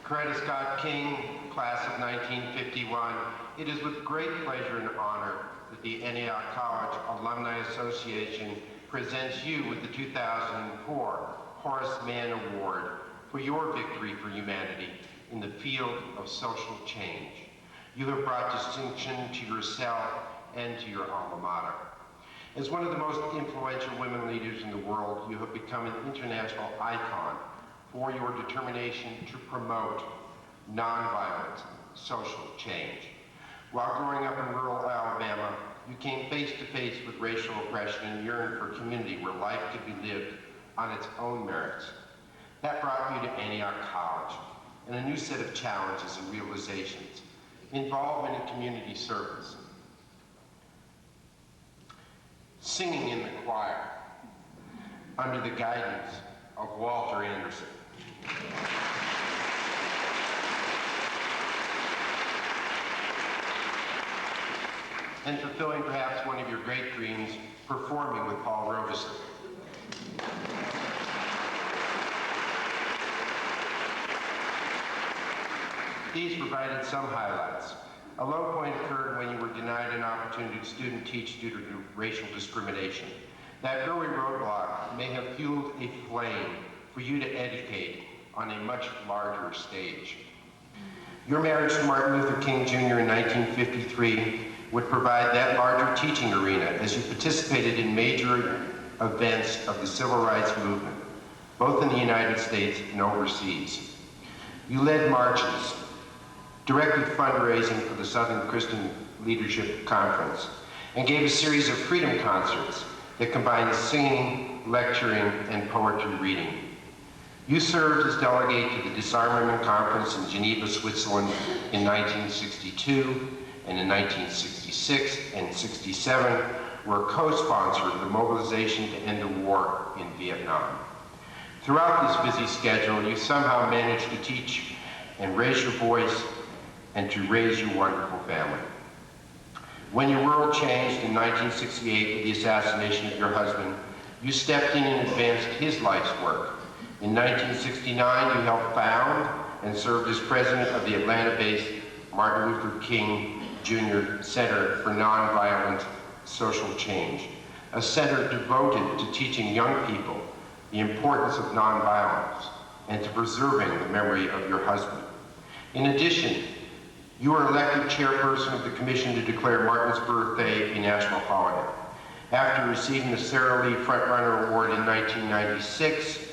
Coretta Scott King, class of 1951, it is with great pleasure and honor that the Antioch College Alumni Association presents you with the 2004 Horace Mann Award for your victory for humanity in the field of social change. You have brought distinction to yourself and to your alma mater. As one of the most influential women leaders in the world, you have become an international icon for your determination to promote nonviolent social change. While growing up in rural Alabama, you came face to face with racial oppression and yearned for a community where life could be lived on its own merits. That brought you to Antioch College and a new set of challenges and realizations, involvement in community service, singing in the choir under the guidance of Walter Anderson. And fulfilling perhaps one of your great dreams, performing with Paul Robeson. These provided some highlights. A low point occurred when you were denied an opportunity to student teach due to racial discrimination. That early roadblock may have fueled a flame for you to educate on a much larger stage. Your marriage to Martin Luther King Jr. in 1953 would provide that larger teaching arena as you participated in major events of the civil rights movement, both in the United States and overseas. You led marches, directed fundraising for the Southern Christian Leadership Conference, and gave a series of freedom concerts that combined singing, lecturing, and poetry reading. You served as delegate to the Disarmament Conference in Geneva, Switzerland in 1962, and in 1966 and 67 were a co-sponsor of the mobilization to end the war in Vietnam. Throughout this busy schedule, you somehow managed to teach and raise your voice and to raise your wonderful family. When your world changed in 1968 with the assassination of your husband, you stepped in and advanced his life's work. In 1969, you helped found and served as president of the Atlanta-based Martin Luther King Jr. Center for Nonviolent Social Change, a center devoted to teaching young people the importance of nonviolence and to preserving the memory of your husband. In addition, you were elected chairperson of the commission to declare Martin's birthday a national holiday. After receiving the Sarah Lee Frontrunner Award in 1996,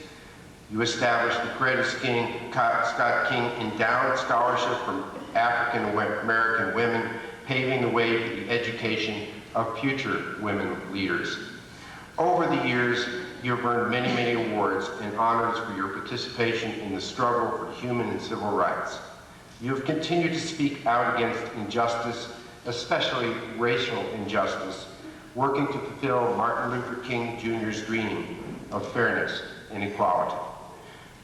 you established the Coretta Scott King Endowed Scholarship for African American women, paving the way for the education of future women leaders. Over the years, you have earned many, many awards and honors for your participation in the struggle for human and civil rights. You have continued to speak out against injustice, especially racial injustice, working to fulfill Martin Luther King Jr.'s dream of fairness and equality.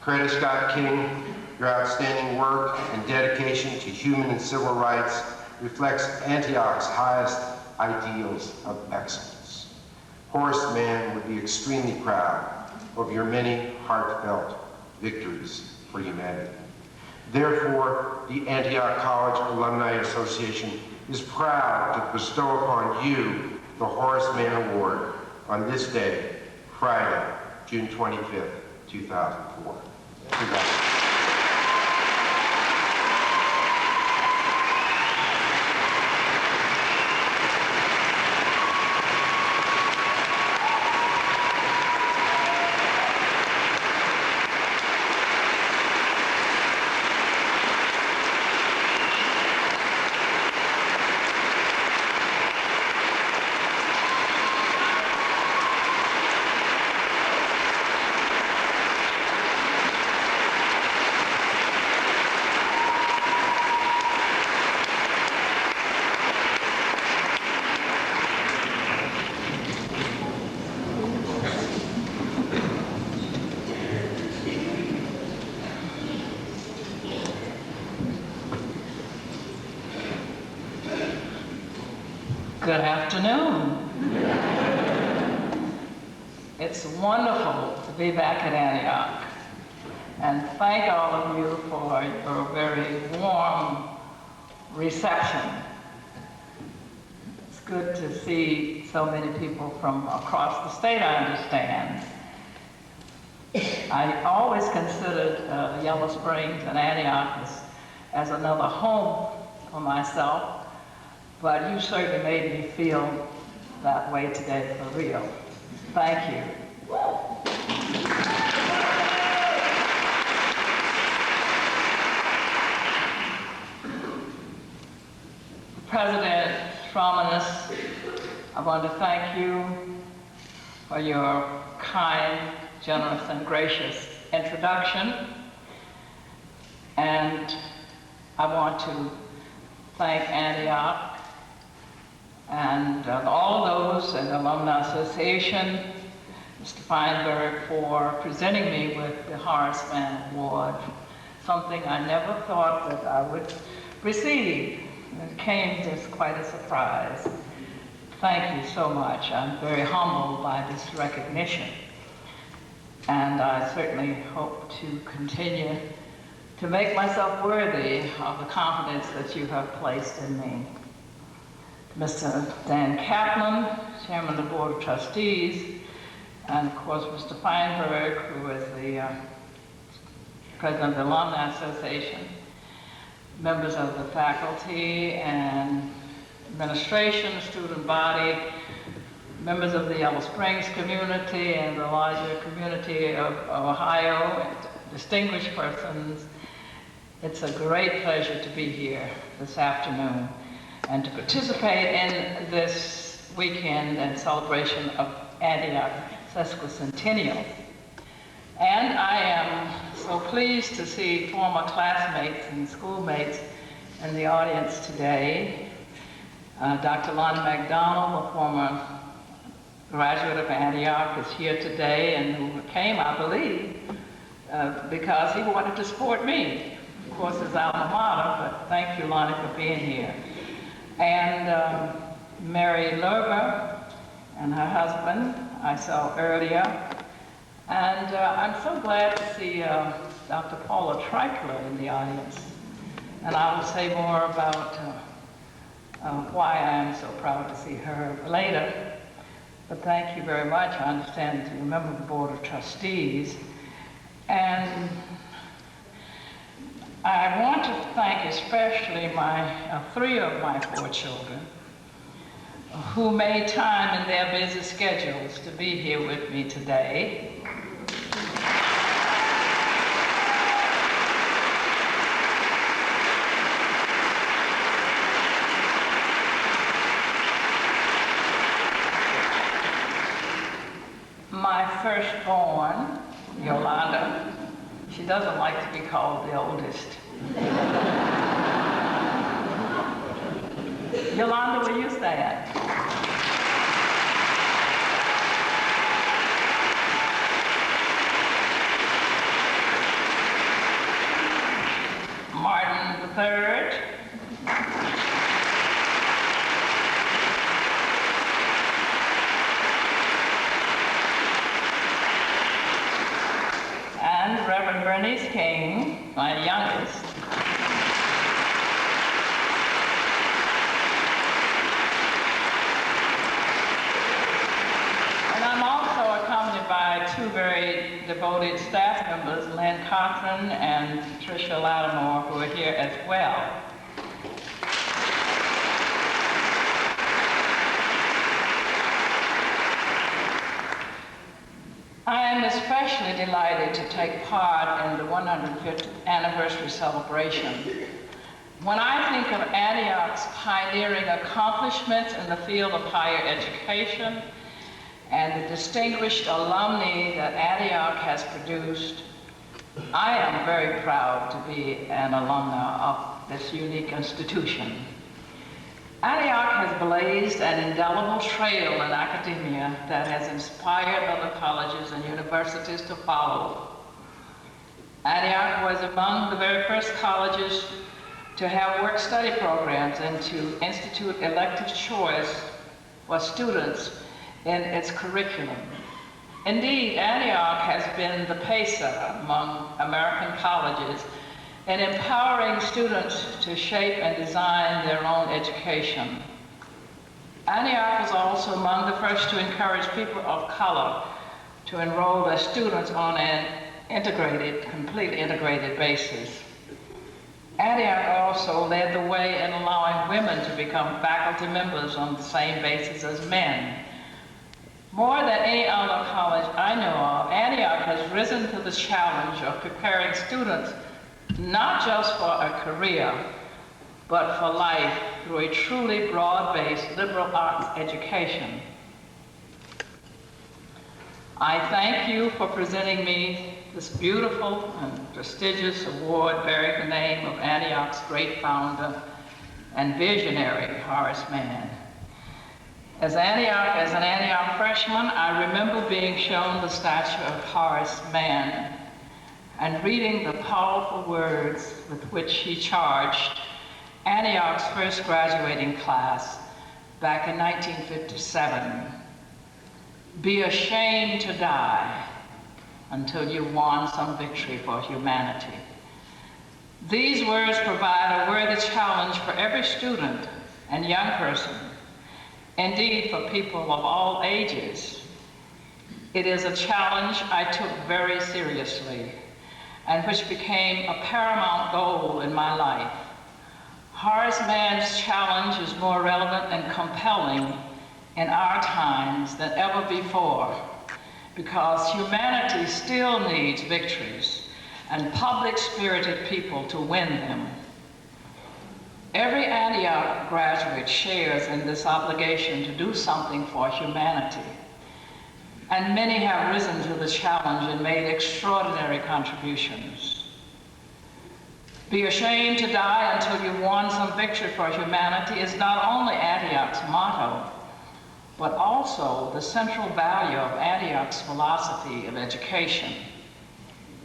Coretta Scott King, your outstanding work and dedication to human and civil rights reflects Antioch's highest ideals of excellence. Horace Mann would be extremely proud of your many heartfelt victories for humanity. Therefore, the Antioch College Alumni Association is proud to bestow upon you the Horace Mann Award on this day, Friday, June 25th, 2004. Congratulations. Good afternoon. It's wonderful to be back at Antioch. and thank all of you for your very warm reception. It's good to see so many people from across the state, I understand. I always considered Yellow Springs and Antioch as another home for myself, but you certainly made me feel that way today for real. Thank you. President Romanus, I want to thank you for your kind, generous, and gracious introduction. And I want to thank Antioch and all of those in the Alumni Association, Mr. Feinberg, for presenting me with the Horace Mann Award, something I never thought that I would receive. It came as quite a surprise. Thank you so much. I'm very humbled by this recognition. And I certainly hope to continue to make myself worthy of the confidence that you have placed in me. Mr. Dan Kaplan, Chairman of the Board of Trustees, and of course Mr. Feinberg, who is the President of the Alumni Association, members of the faculty and administration, student body, members of the Yellow Springs community and the larger community of Ohio, and distinguished persons. It's a great pleasure to be here this afternoon and to participate in this weekend and celebration of Antioch sesquicentennial. And I am so pleased to see former classmates and schoolmates in the audience today. Dr. Lonnie McDonald, a former graduate of Antioch, is here today and who came, I believe, because he wanted to support me. Of course, his alma mater, but thank you, Lonnie, for being here. And Mary Lerber and her husband I saw earlier. And I'm so glad to see Dr. Paula Treichler in the audience. And I will say more about why I am so proud to see her later. But thank you very much. I understand that you're a member of the Board of Trustees. And I want to thank especially three of my four children who made time in their busy schedules to be here with me today. My firstborn, Yolanda, she doesn't like to be called the oldest. Yolanda, will you stand? Martin the third. And Reverend Bernice King, my youngest. And I'm also accompanied by two very devoted staff members, Lynn Cochran and Tricia Lattimore, who are here as well. I am especially delighted to take part in the 150th anniversary celebration. When I think of Antioch's pioneering accomplishments in the field of higher education and the distinguished alumni that Antioch has produced, I am very proud to be an alumna of this unique institution. Antioch has blazed an indelible trail in academia that has inspired other colleges and universities to follow. Antioch was among the very first colleges to have work-study programs and to institute elective choice for students in its curriculum. Indeed, Antioch has been the pacer among American colleges in empowering students to shape and design their own education. Antioch was also among the first to encourage people of color to enroll as students on an completely integrated basis. Antioch also led the way in allowing women to become faculty members on the same basis as men. More than any other college I know of, Antioch has risen to the challenge of preparing students not just for a career, but for life through a truly broad-based liberal arts education. I thank you for presenting me this beautiful and prestigious award bearing the name of Antioch's great founder and visionary, Horace Mann. As an Antioch freshman, I remember being shown the statue of Horace Mann and reading the powerful words with which he charged Antioch's first graduating class back in 1957. Be ashamed to die until you won some victory for humanity. These words provide a worthy challenge for every student and young person, indeed for people of all ages. It is a challenge I took very seriously and which became a paramount goal in my life. Horace Mann's challenge is more relevant and compelling in our times than ever before because humanity still needs victories and public-spirited people to win them. Every Antioch graduate shares in this obligation to do something for humanity, and many have risen to the challenge and made extraordinary contributions. Be ashamed to die until you've won some victory for humanity is not only Antioch's motto, but also the central value of Antioch's philosophy of education.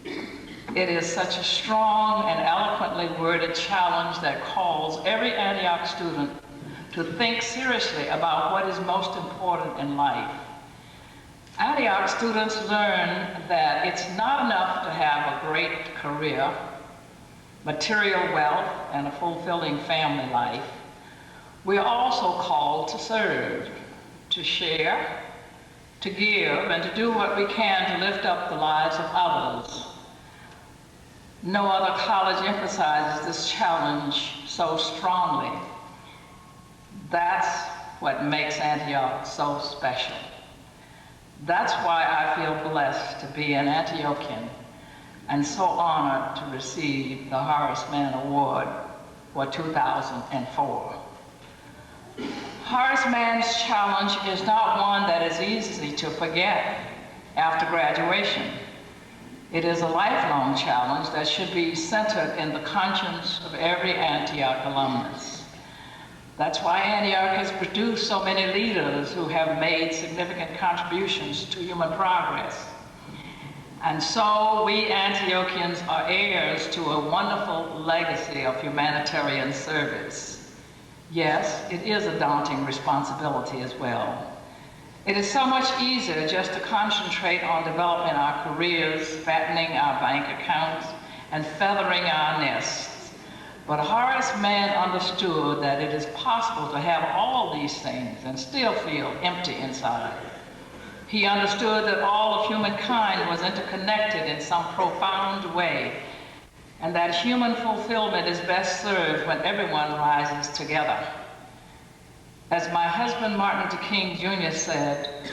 It is such a strong and eloquently worded challenge that calls every Antioch student to think seriously about what is most important in life. Antioch students learn that it's not enough to have a great career, material wealth, and a fulfilling family life. We are also called to serve, to share, to give, and to do what we can to lift up the lives of others. No other college emphasizes this challenge so strongly. That's what makes Antioch so special. That's why I feel blessed to be an Antiochian and so honored to receive the Horace Mann Award for 2004. Horace Mann's challenge is not one that is easy to forget after graduation. It is a lifelong challenge that should be centered in the conscience of every Antioch alumnus. That's why Antioch has produced so many leaders who have made significant contributions to human progress. And so we Antiochians are heirs to a wonderful legacy of humanitarian service. Yes, it is a daunting responsibility as well. It is so much easier just to concentrate on developing our careers, fattening our bank accounts, and feathering our nests. But Horace Mann understood that it is possible to have all these things and still feel empty inside. He understood that all of humankind was interconnected in some profound way, and that human fulfillment is best served when everyone rises together. As my husband Martin Luther King Jr. said,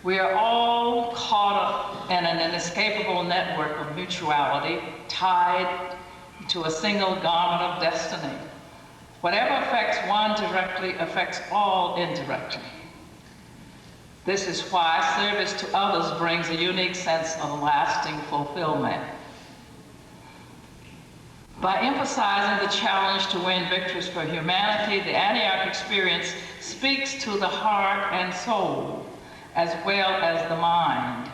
we are all caught up in an inescapable network of mutuality, tied to a single garment of destiny. Whatever affects one directly affects all indirectly. This is why service to others brings a unique sense of lasting fulfillment. By emphasizing the challenge to win victories for humanity, the Antioch experience speaks to the heart and soul, as well as the mind.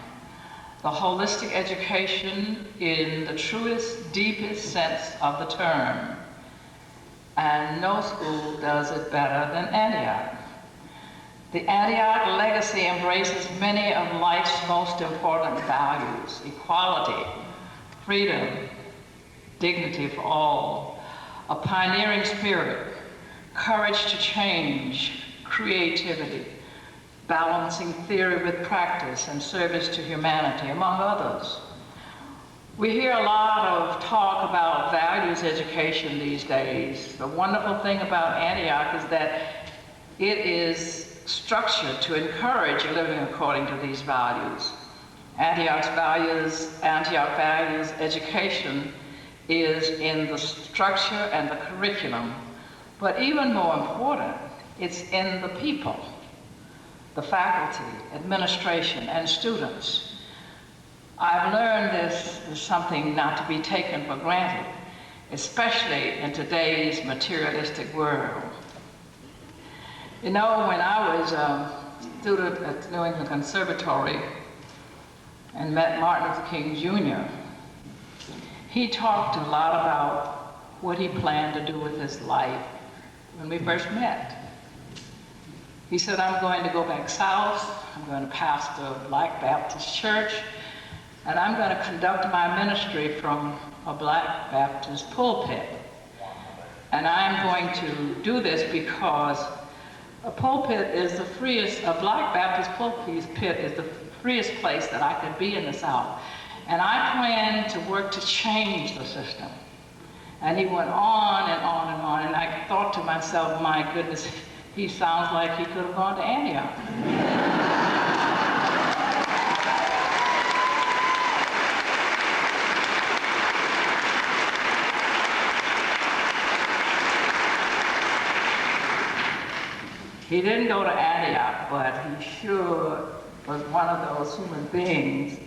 The holistic education in the truest, deepest sense of the term. And no school does it better than Antioch. The Antioch legacy embraces many of life's most important values: equality, freedom, dignity for all, a pioneering spirit, courage to change, creativity, balancing theory with practice, and service to humanity, among others. We hear a lot of talk about values education these days. The wonderful thing about Antioch is that it is structured to encourage living according to these values. Antioch values education is in the structure and the curriculum, but even more important, it's in the people, the faculty, administration, and students. I've learned this is something not to be taken for granted, especially in today's materialistic world. You know, when I was a student at New England Conservatory and met Martin Luther King Jr., he talked a lot about what he planned to do with his life when we first met. He said, I'm going to go back south, I'm going to pastor a Black Baptist church, and I'm going to conduct my ministry from a Black Baptist pulpit. And I'm going to do this because a pulpit is the freest, a Black Baptist pulpit is the freest place that I could be in the South. And I plan to work to change the system. And he went on and on and on, and I thought to myself, my goodness, he sounds like he could have gone to Antioch. He didn't go to Antioch, but he sure was one of those human beings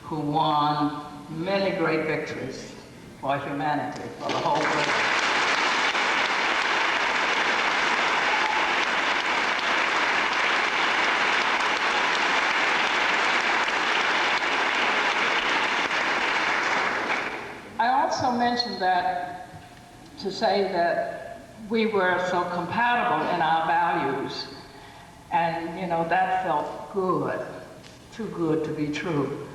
who won many great victories for humanity, for the whole world. I also mentioned that to say that we were so compatible in our values, and you know, that felt good, too good to be true.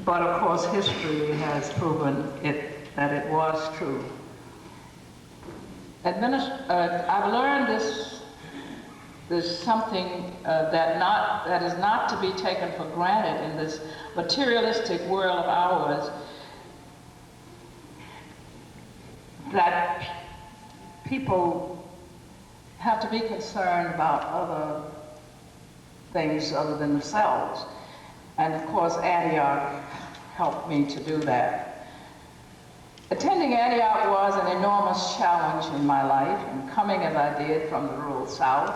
But of course, history has proven that it was true. I've learned there's something that is not to be taken for granted in this materialistic world of ours, that people have to be concerned about other things other than themselves. And of course, Antioch helped me to do that. Attending Antioch was an enormous challenge in my life, and coming as I did from the rural South.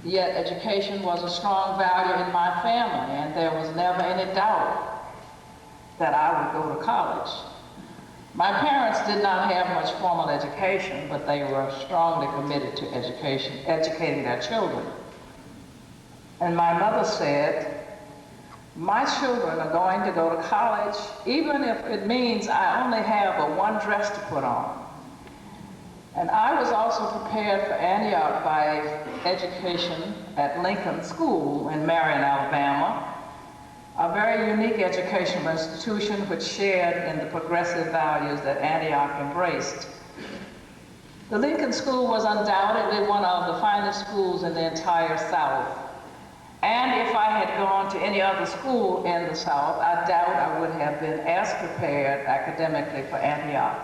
Yet education was a strong value in my family, and there was never any doubt that I would go to college. My parents did not have much formal education, but they were strongly committed to educating their children. And my mother said, my children are going to go to college, even if it means I only have one dress to put on. And I was also prepared for Antioch by education at Lincoln School in Marion, Alabama, a very unique educational institution which shared in the progressive values that Antioch embraced. The Lincoln School was undoubtedly one of the finest schools in the entire South. And if I had gone to any other school in the South, I doubt I would have been as prepared academically for Antioch.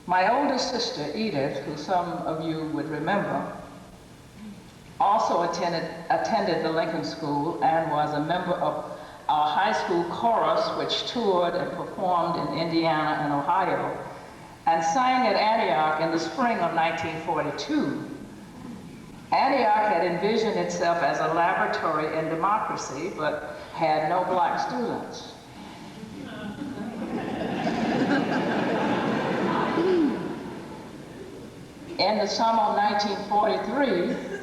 My older sister, Edith, who some of you would remember, also attended the Lincoln School and was a member of our high school chorus, which toured and performed in Indiana and Ohio, and sang at Antioch in the spring of 1942. Antioch had envisioned itself as a laboratory in democracy, but had no black students. In the summer of 1943,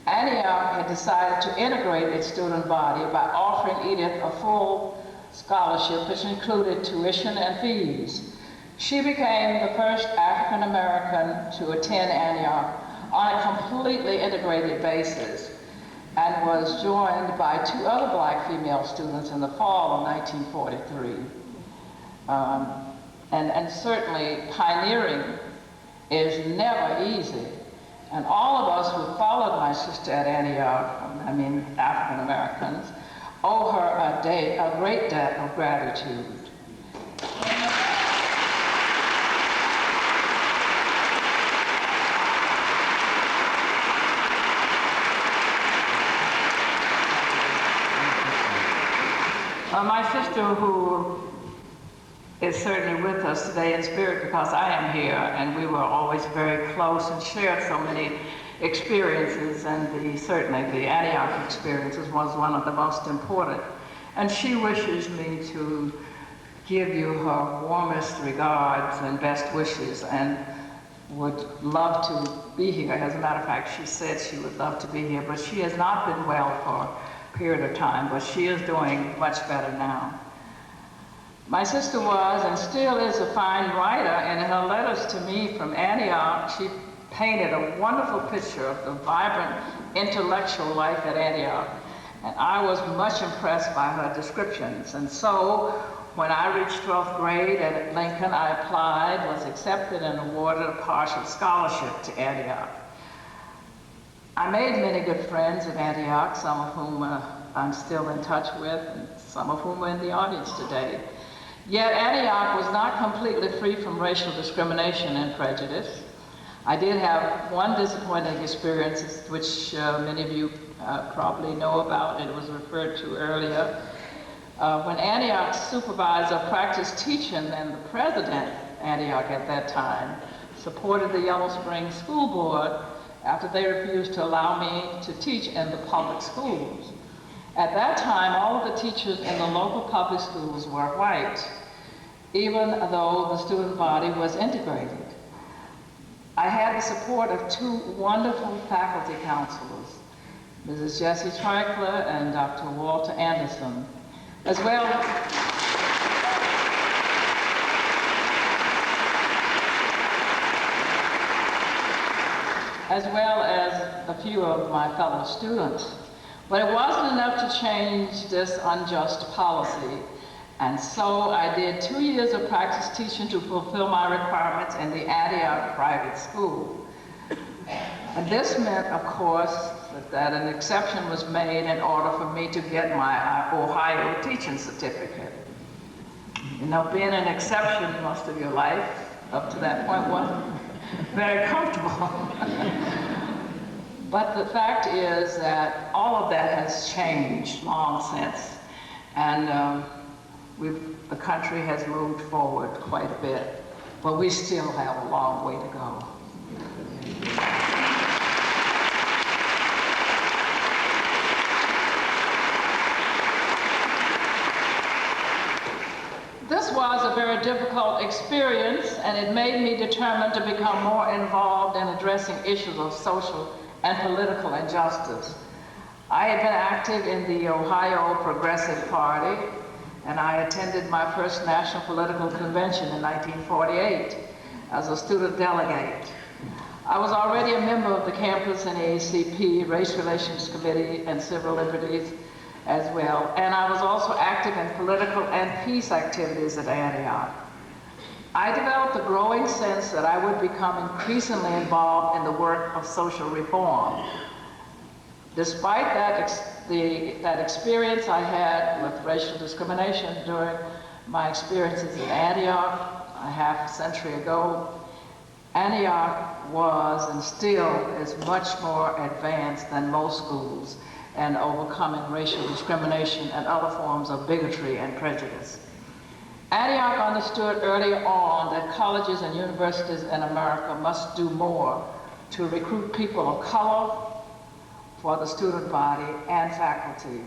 Antioch had decided to integrate its student body by offering Edith a full scholarship, which included tuition and fees. She became the first African American to attend Antioch on a completely integrated basis and was joined by 2 other black female students in the fall of 1943. And certainly pioneering is never easy. And all of us who followed my sister at Antioch, African Americans, owe her a great debt of gratitude. My sister, who is certainly with us today in spirit because I am here, and we were always very close and shared so many experiences, and certainly the Antioch experiences was one of the most important. And she wishes me to give you her warmest regards and best wishes, and would love to be here. As a matter of fact, she said she would love to be here, but she has not been well for a period of time, but she is doing much better now. My sister was and still is a fine writer, and in her letters to me from Antioch, she painted a wonderful picture of the vibrant intellectual life at Antioch, and I was much impressed by her descriptions. And so, when I reached 12th grade at Lincoln, I applied, was accepted, and awarded a partial scholarship to Antioch. I made many good friends at Antioch, some of whom I'm still in touch with, and some of whom are in the audience today. Yet Antioch was not completely free from racial discrimination and prejudice. I did have one disappointing experience, which many of you probably know about. It was referred to earlier. When Antioch's supervisor of practice teaching and the president of Antioch at that time supported the Yellow Springs School Board after they refused to allow me to teach in the public schools. At that time, all of the teachers in the local public schools were white, even though the student body was integrated. I had the support of 2 wonderful faculty counselors, Mrs. Jessie Treichler and Dr. Walter Anderson, as well as a few of my fellow students. But it wasn't enough to change this unjust policy, and so I did 2 years of practice teaching to fulfill my requirements in the Antioch private school. And this meant, of course, that an exception was made in order for me to get my Ohio teaching certificate. You know, being an exception most of your life up to that point wasn't very comfortable. But the fact is that all of that has changed long since, and the country has moved forward quite a bit, but we still have a long way to go. This was a very difficult experience, and it made me determined to become more involved in addressing issues of social and political injustice. I had been active in the Ohio Progressive Party, and I attended my first national political convention in 1948 as a student delegate. I was already a member of the campus NAACP, Race Relations Committee, and Civil Liberties as well, and I was also active in political and peace activities at Antioch. I developed a growing sense that I would become increasingly involved in the work of social reform. Despite that experience I had with racial discrimination during my experiences in Antioch a half a century ago, Antioch was and still is much more advanced than most schools in overcoming racial discrimination and other forms of bigotry and prejudice. Antioch understood early on that colleges and universities in America must do more to recruit people of color for the student body and faculty,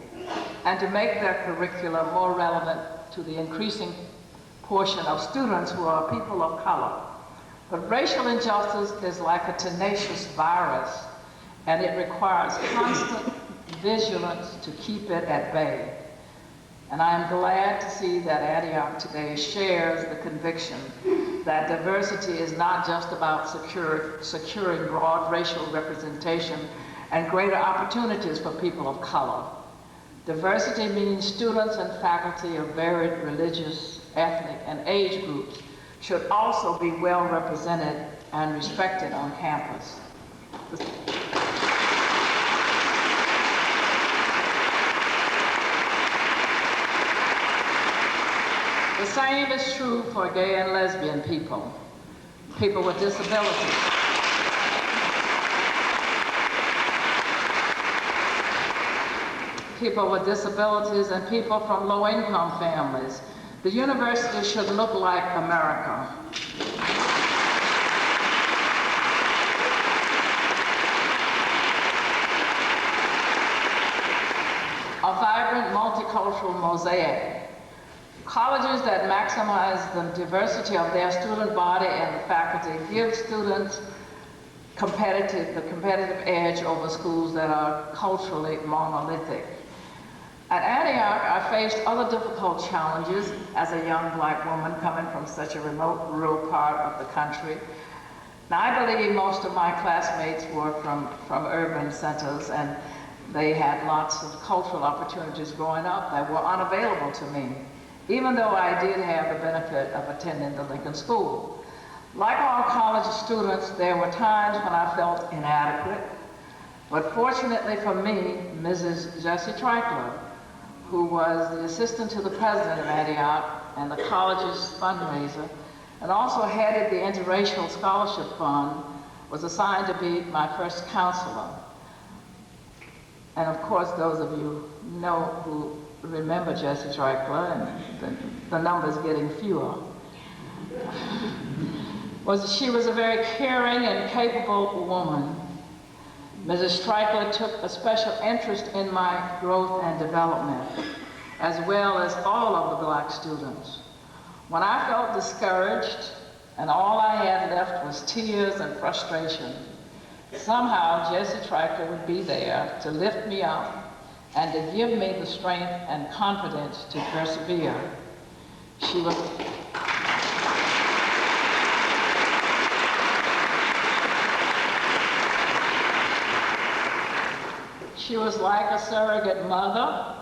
and to make their curriculum more relevant to the increasing portion of students who are people of color. But racial injustice is like a tenacious virus, and it requires constant vigilance to keep it at bay. And I am glad to see that Antioch today shares the conviction that diversity is not just about securing broad racial representation and greater opportunities for people of color. Diversity means students and faculty of varied religious, ethnic, and age groups should also be well represented and respected on campus. The same is true for gay and lesbian people, people with disabilities. People with disabilities and people from low-income families. The university should look like America. A vibrant multicultural mosaic. Colleges that maximize the diversity of their student body and the faculty give students the competitive edge over schools that are culturally monolithic. At Antioch, I faced other difficult challenges as a young black woman coming from such a remote, rural part of the country. Now, I believe most of my classmates were from urban centers, and they had lots of cultural opportunities growing up that were unavailable to me, even though I did have the benefit of attending the Lincoln School. Like all college students, there were times when I felt inadequate, but fortunately for me, Mrs. Jessie Treichler, who was the assistant to the president of Antioch and the college's fundraiser, and also headed the Interracial Scholarship Fund, was assigned to be my first counselor. And of course, those of you know who remember Jessie Treichler, and the numbers getting fewer. She was a very caring and capable woman. Mrs. Treichler took a special interest in my growth and development, as well as all of the black students. When I felt discouraged and all I had left was tears and frustration, somehow Jessie Treichler would be there to lift me up and to give me the strength and confidence to persevere. She was like a surrogate mother,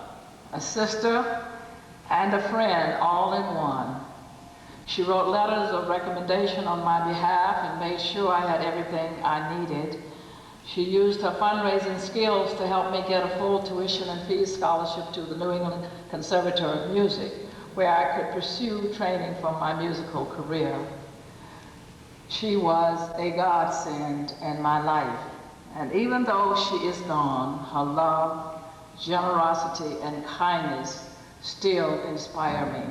a sister, and a friend all in one. She wrote letters of recommendation on my behalf and made sure I had everything I needed. She used her fundraising skills to help me get a full tuition and fee scholarship to the New England Conservatory of Music, where I could pursue training for my musical career. She was a godsend in my life. And even though she is gone, her love, generosity, and kindness still inspire me.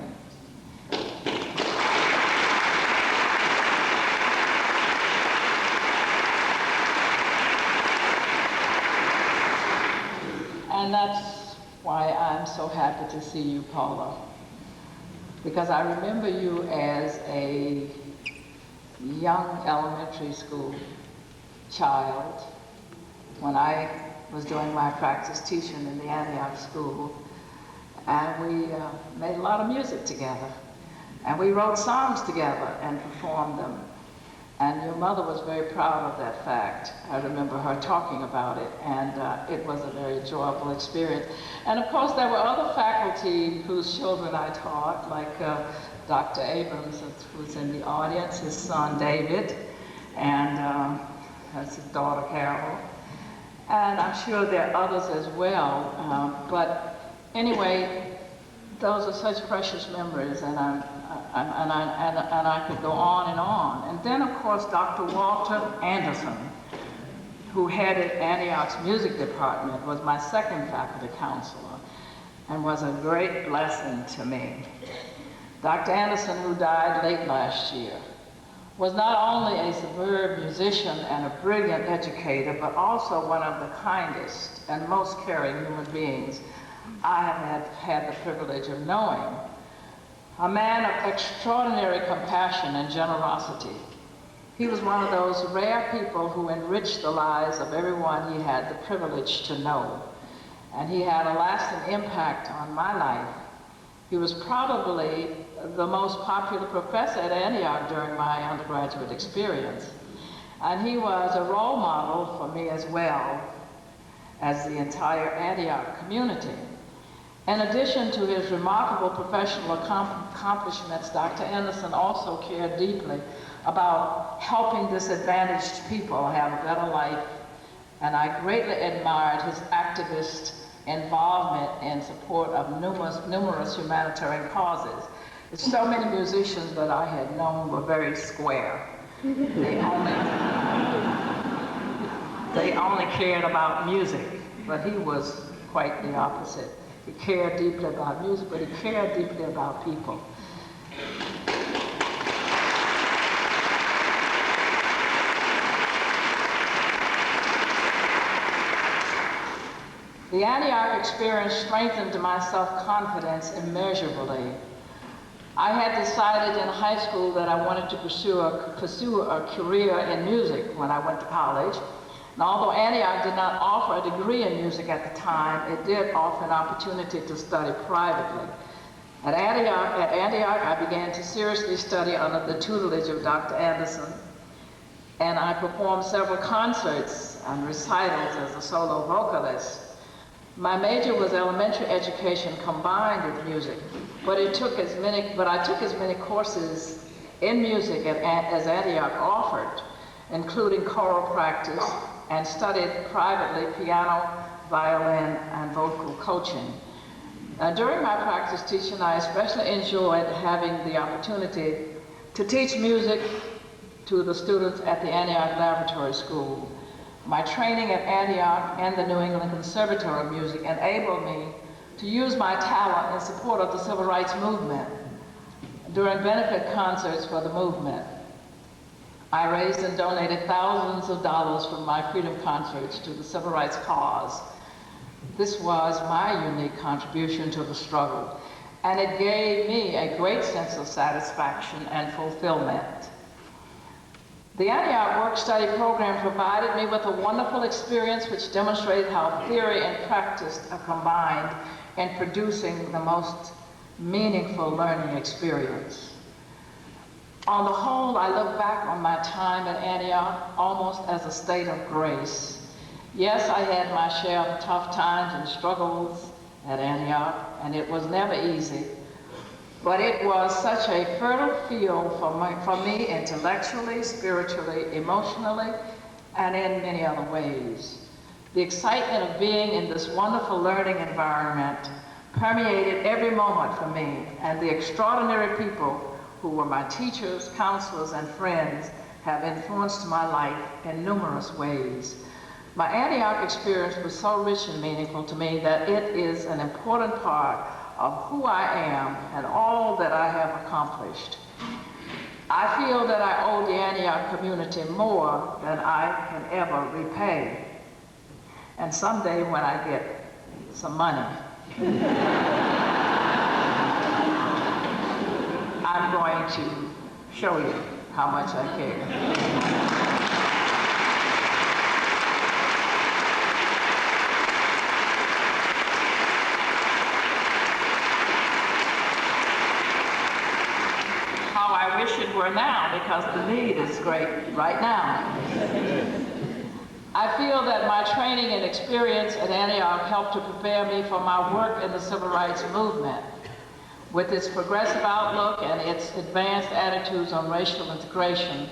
And that's why I'm so happy to see you, Paula, because I remember you as a young elementary school child when I was doing my practice teaching in the Antioch school, and we made a lot of music together, and we wrote songs together and performed them. And your mother was very proud of that fact. I remember her talking about it, and it was a very enjoyable experience. And of course, there were other faculty whose children I taught, like Dr. Abrams, who's in the audience, his son David, and that's his daughter Carol. And I'm sure there are others as well. But anyway, those are such precious memories, and I could go on and on. And then, of course, Dr. Walter Anderson, who headed Antioch's music department, was my second faculty counselor and was a great blessing to me. Dr. Anderson, who died late last year, was not only a superb musician and a brilliant educator, but also one of the kindest and most caring human beings I have had the privilege of knowing. A man of extraordinary compassion and generosity. He was one of those rare people who enriched the lives of everyone he had the privilege to know. And he had a lasting impact on my life. He was probably the most popular professor at Antioch during my undergraduate experience. And he was a role model for me as well as the entire Antioch community. In addition to his remarkable professional accomplishments, Dr. Anderson also cared deeply about helping disadvantaged people have a better life, and I greatly admired his activist involvement in support of numerous humanitarian causes. So many musicians that I had known were very square. They only cared about music, but he was quite the opposite. He cared deeply about music, but he cared deeply about people. The Antioch experience strengthened my self-confidence immeasurably. I had decided in high school that I wanted to pursue a career in music when I went to college. And although Antioch did not offer a degree in music at the time, it did offer an opportunity to study privately. At Antioch, I began to seriously study under the tutelage of Dr. Anderson, and I performed several concerts and recitals as a solo vocalist. My major was elementary education combined with music, but I took as many courses in music as Antioch offered, including choral practice, and studied privately piano, violin, and vocal coaching. During my practice teaching, I especially enjoyed having the opportunity to teach music to the students at the Antioch Laboratory School. My training at Antioch and the New England Conservatory of Music enabled me to use my talent in support of the civil rights movement. During benefit concerts for the movement, I raised and donated thousands of dollars from my freedom concerts to the civil rights cause. This was my unique contribution to the struggle, and it gave me a great sense of satisfaction and fulfillment. The Antioch Work-Study program provided me with a wonderful experience which demonstrated how theory and practice are combined in producing the most meaningful learning experience. On the whole, I look back on my time at Antioch almost as a state of grace. Yes, I had my share of tough times and struggles at Antioch, and it was never easy. But it was such a fertile field for me intellectually, spiritually, emotionally, and in many other ways. The excitement of being in this wonderful learning environment permeated every moment for me, and the extraordinary people who were my teachers, counselors, and friends have influenced my life in numerous ways. My Antioch experience was so rich and meaningful to me that it is an important part of who I am and all that I have accomplished. I feel that I owe the Antioch community more than I can ever repay. And someday when I get some money, I'm going to show you how much I care. I wish it were now, because the need is great right now. I feel that my training and experience at Antioch helped to prepare me for my work in the civil rights movement. With its progressive outlook and its advanced attitudes on racial integration,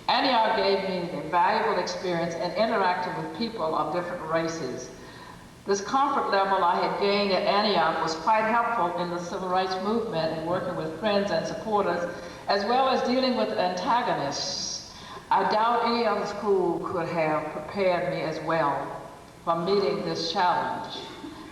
Antioch gave me a valuable experience in interacting with people of different races. This comfort level I had gained at Antioch was quite helpful in the civil rights movement and working with friends and supporters, as well as dealing with antagonists. I doubt any other school could have prepared me as well for meeting this challenge.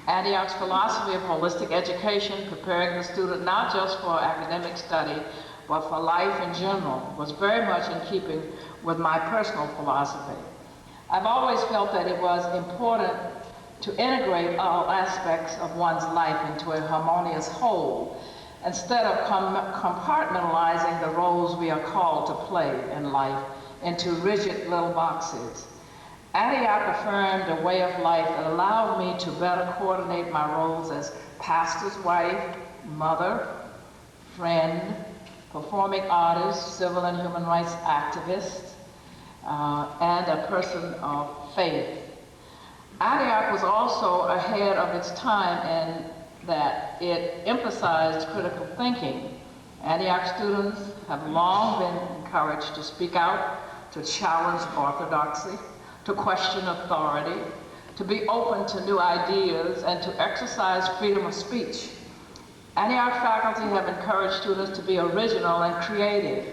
Antioch's philosophy of holistic education, preparing the student not just for academic study, but for life in general, was very much in keeping with my personal philosophy. I've always felt that it was important to integrate all aspects of one's life into a harmonious whole, instead of compartmentalizing the roles we are called to play in life into rigid little boxes. Antioch affirmed a way of life that allowed me to better coordinate my roles as pastor's wife, mother, friend, performing artist, civil and human rights activist, and a person of faith. Antioch was also ahead of its time in that it emphasized critical thinking. Antioch students have long been encouraged to speak out, to challenge orthodoxy, to question authority, to be open to new ideas, and to exercise freedom of speech. Antioch faculty have encouraged students to be original and creative,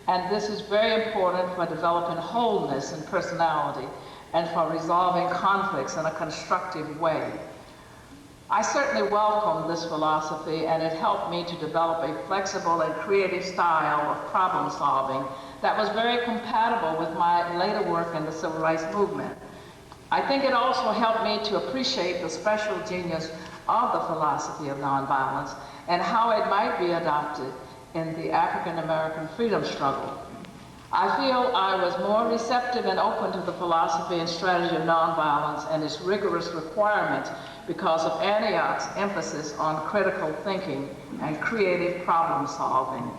and this is very important for developing wholeness in personality and for resolving conflicts in a constructive way. I certainly welcome this philosophy, and it helped me to develop a flexible and creative style of problem solving that was very compatible with my later work in the civil rights movement. I think it also helped me to appreciate the special genius of the philosophy of nonviolence and how it might be adopted in the African American freedom struggle. I feel I was more receptive and open to the philosophy and strategy of nonviolence and its rigorous requirements because of Antioch's emphasis on critical thinking and creative problem solving.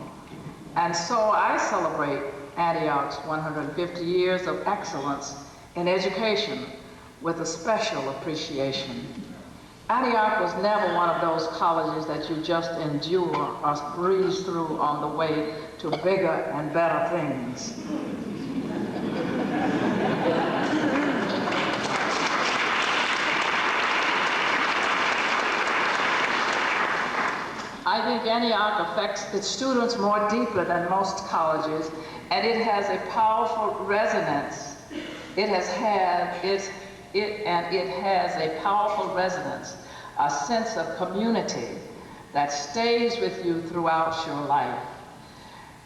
And so I celebrate Antioch's 150 years of excellence in education with a special appreciation. Antioch was never one of those colleges that you just endure or breeze through on the way to bigger and better things. I think Antioch affects its students more deeply than most colleges, and it has a powerful resonance. It has a powerful resonance, a sense of community that stays with you throughout your life.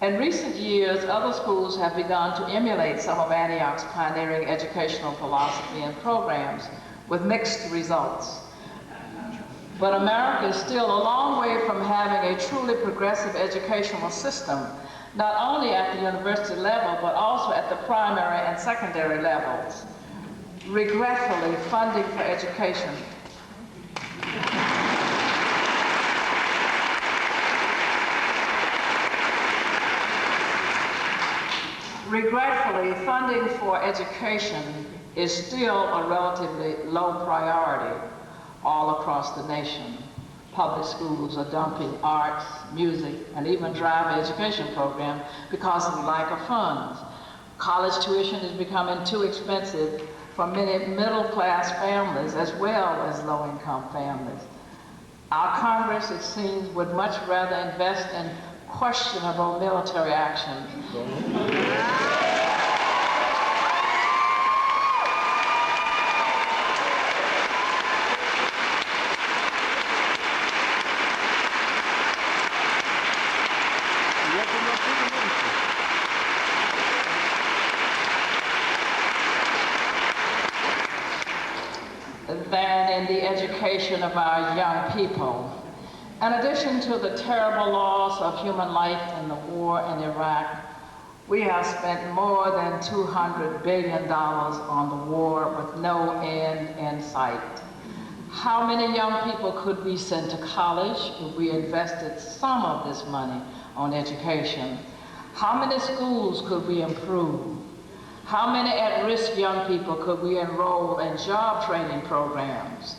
In recent years, other schools have begun to emulate some of Antioch's pioneering educational philosophy and programs with mixed results. But America is still a long way from having a truly progressive educational system, not only at the university level, but also at the primary and secondary levels. Regretfully, funding for education is still a relatively low priority all across the nation. Public schools are dumping arts, music, and even drive education programs because of the lack of funds. College tuition is becoming too expensive for many middle-class families as well as low-income families. Our Congress, it seems, would much rather invest in questionable military action than in the education of our young people. In addition to the terrible loss of human life in the war in Iraq, we have spent more than $200 billion on the war with no end in sight. How many young people could we send to college if we invested some of this money on education? How many schools could we improve? How many at-risk young people could we enroll in job training programs?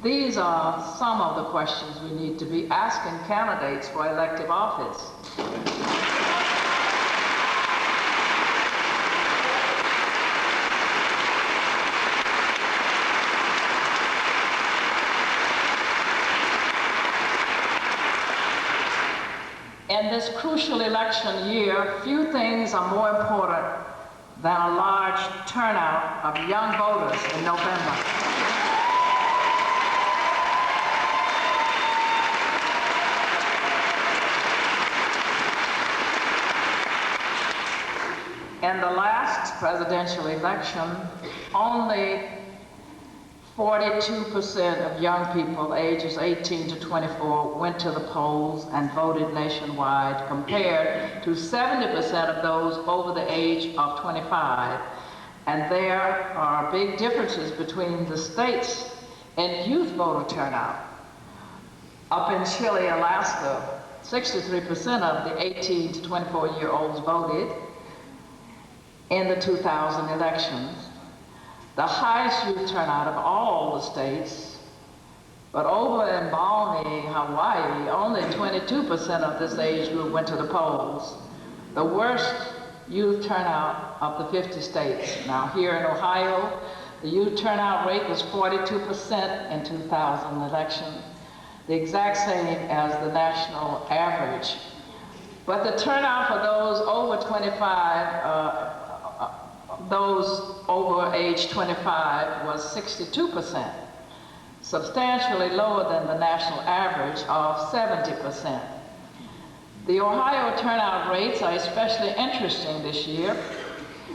These are some of the questions we need to be asking candidates for elective office. In this crucial election year, few things are more important than a large turnout of young voters in November. In the last presidential election, only 42% of young people ages 18 to 24 went to the polls and voted nationwide, compared to 70% of those over the age of 25. And there are big differences between the states in youth voter turnout. Up in Chile, Alaska, 63% of the 18 to 24-year-olds voted in the 2000 elections. The highest youth turnout of all the states, but over in Maui, Hawaii, only 22% of this age group went to the polls. The worst youth turnout of the 50 states. Now here in Ohio, the youth turnout rate was 42% in 2000 election, the exact same as the national average. But the turnout for those over 25, those over age 25 was 62%, substantially lower than the national average of 70%. The Ohio turnout rates are especially interesting this year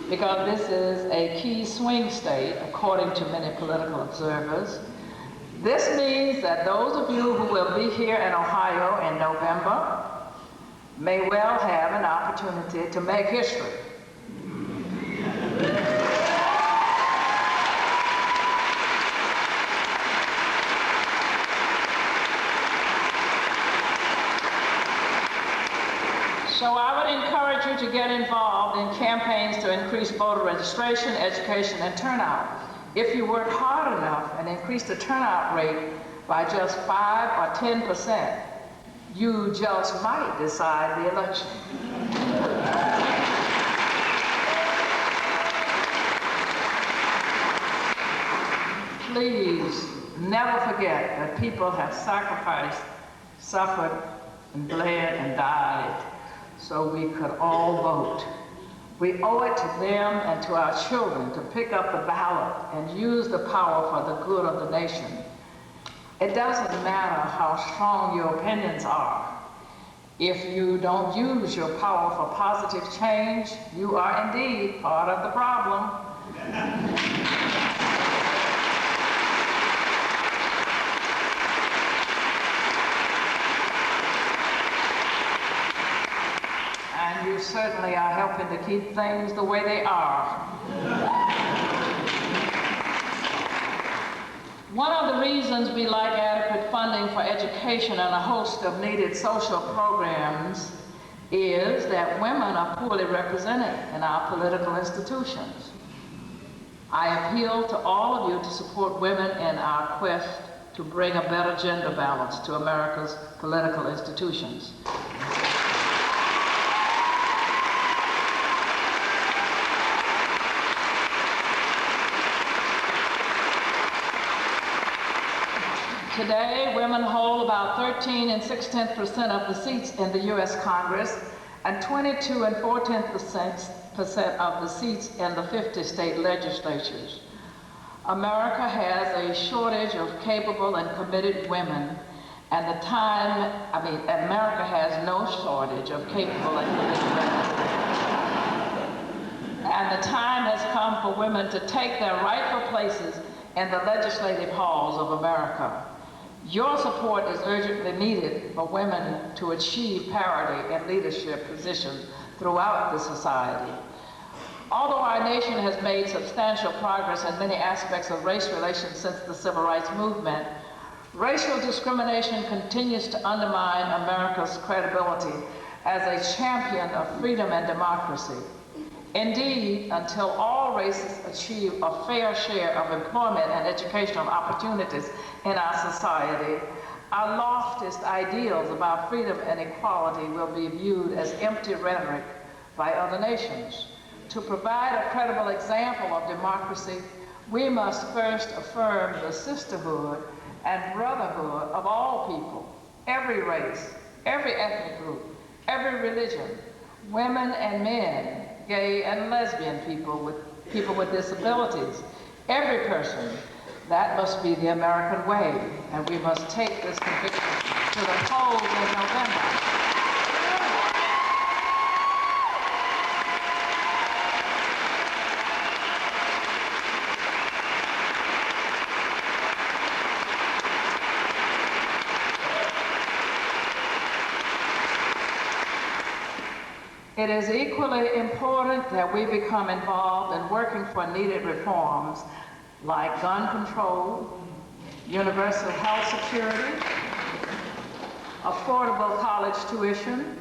because this is a key swing state, according to many political observers. This means that those of you who will be here in Ohio in November may well have an opportunity to make history. So I would encourage you to get involved in campaigns to increase voter registration, education, and turnout. If you work hard enough and increase the turnout rate by just 5 or 10%, you just might decide the election. Please never forget that people have sacrificed, suffered, and bled and died so we could all vote. We owe it to them and to our children to pick up the ballot and use the power for the good of the nation. It doesn't matter how strong your opinions are. If you don't use your power for positive change, you are indeed part of the problem. And you certainly are helping to keep things the way they are. One of the reasons we like adequate funding for education and a host of needed social programs is that women are poorly represented in our political institutions. I appeal to all of you to support women in our quest to bring a better gender balance to America's political institutions. Today, women hold about 13 16% of the seats in the U.S. Congress and 22 14% of the seats in the 50 state legislatures. America has a shortage of capable and committed women, and America has no shortage of capable and committed women. And the time has come for women to take their rightful places in the legislative halls of America. Your support is urgently needed for women to achieve parity in leadership positions throughout the society. Although our nation has made substantial progress in many aspects of race relations since the Civil Rights Movement, racial discrimination continues to undermine America's credibility as a champion of freedom and democracy. Indeed, until all races achieve a fair share of employment and educational opportunities in our society, our loftiest ideals about freedom and equality will be viewed as empty rhetoric by other nations. To provide a credible example of democracy, we must first affirm the sisterhood and brotherhood of all people, every race, every ethnic group, every religion, women and men, gay and lesbian people with disabilities, every person. That must be the American way, and we must take this conviction to the polls in November. It is equally important that we become involved in working for needed reforms like gun control, universal health security, affordable college tuition,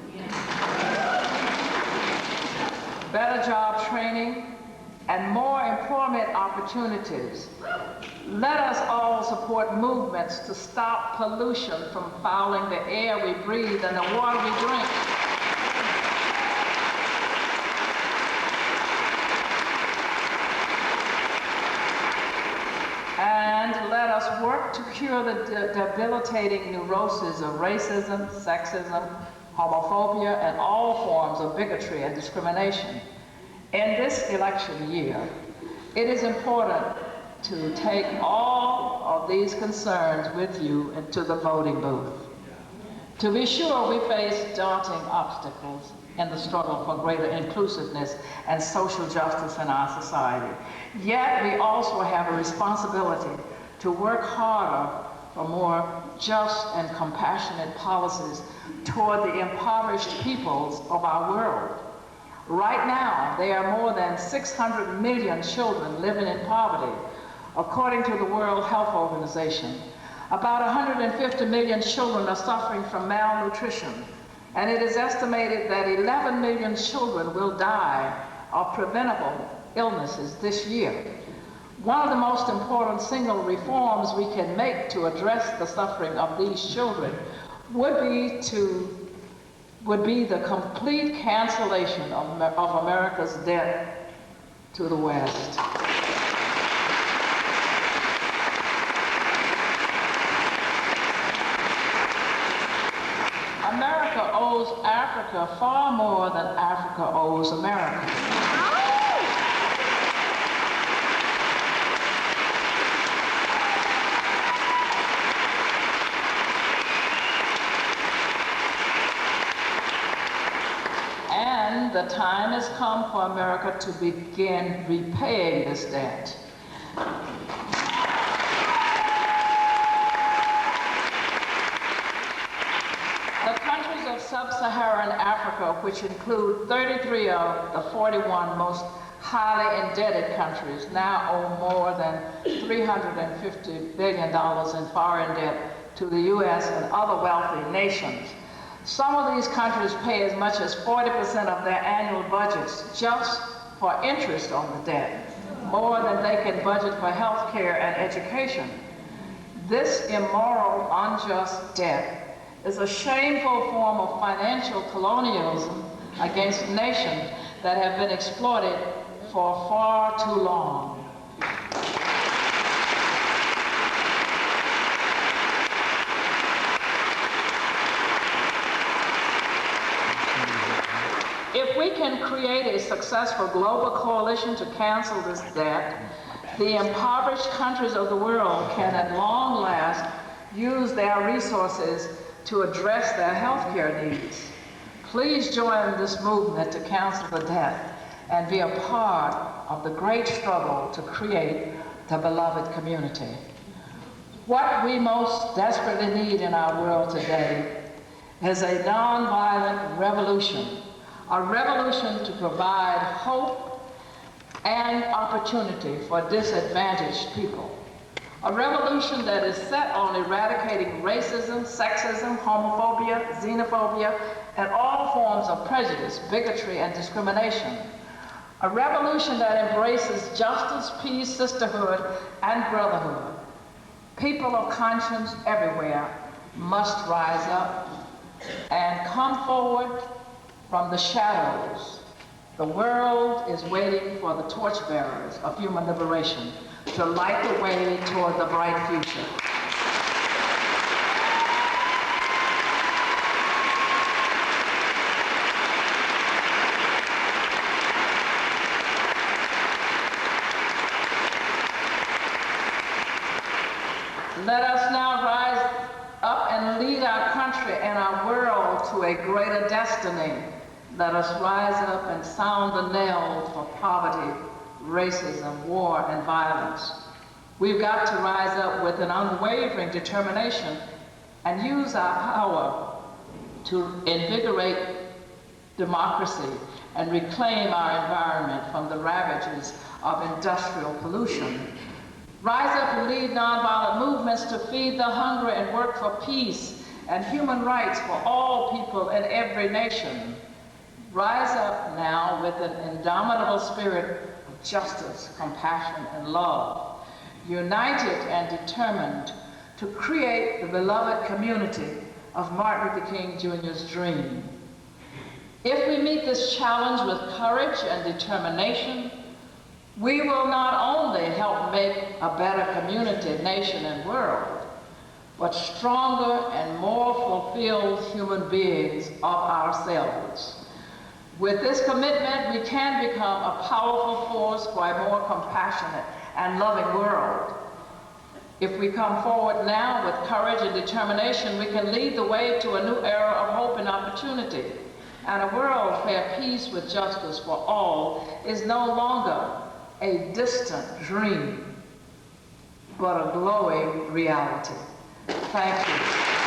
better job training, and more employment opportunities. Let us all support movements to stop pollution from fouling the air we breathe and the water we drink. And let us work to cure the debilitating neuroses of racism, sexism, homophobia, and all forms of bigotry and discrimination. In this election year, it is important to take all of these concerns with you into the voting booth. To be sure, we face daunting obstacles in the struggle for greater inclusiveness and social justice in our society. Yet we also have a responsibility to work harder for more just and compassionate policies toward the impoverished peoples of our world. Right now, there are more than 600 million children living in poverty, according to the World Health Organization. About 150 million children are suffering from malnutrition, and it is estimated that 11 million children will die of preventable illnesses this year. One of the most important single reforms we can make to address the suffering of these children would be the complete cancellation of America's debt to the West. America owes Africa far more than Africa owes America. And the time has come for America to begin repaying this debt. Sub-Saharan Africa, which include 33 of the 41 most highly indebted countries, now owe more than $350 billion in foreign debt to the U.S. and other wealthy nations. Some of these countries pay as much as 40% of their annual budgets just for interest on the debt, more than they can budget for health care and education. This immoral, unjust debt is a shameful form of financial colonialism against nations that have been exploited for far too long. If we can create a successful global coalition to cancel this debt, the impoverished countries of the world can at long last use their resources to address their health care needs. Please join this movement to cancel the debt and be a part of the great struggle to create the beloved community. What we most desperately need in our world today is a nonviolent revolution, a revolution to provide hope and opportunity for disadvantaged people. A revolution that is set on eradicating racism, sexism, homophobia, xenophobia, and all forms of prejudice, bigotry, and discrimination. A revolution that embraces justice, peace, sisterhood, and brotherhood. People of conscience everywhere must rise up and come forward from the shadows. The world is waiting for the torchbearers of human liberation to light the way toward the bright future. Let us now rise up and lead our country and our world to a greater destiny. Let us rise up and sound the knell for poverty, racism, war, and violence. We've got to rise up with an unwavering determination and use our power to invigorate democracy and reclaim our environment from the ravages of industrial pollution. Rise up and lead nonviolent movements to feed the hungry and work for peace and human rights for all people in every nation rise up now with an indomitable spirit of justice, compassion, and love, united and determined to create the beloved community of Martin Luther King Jr.'s dream. If we meet this challenge with courage and determination, we will not only help make a better community, nation, and world, but stronger and more fulfilled human beings of ourselves. With this commitment, we can become a powerful force for a more compassionate and loving world. If we come forward now with courage and determination, we can lead the way to a new era of hope and opportunity, and a world where peace with justice for all is no longer a distant dream, but a glowing reality. Thank you.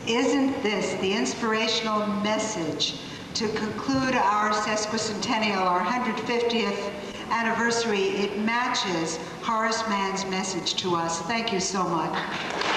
Isn't this the inspirational message to conclude our sesquicentennial, our 150th anniversary? It matches Horace Mann's message to us. Thank you so much.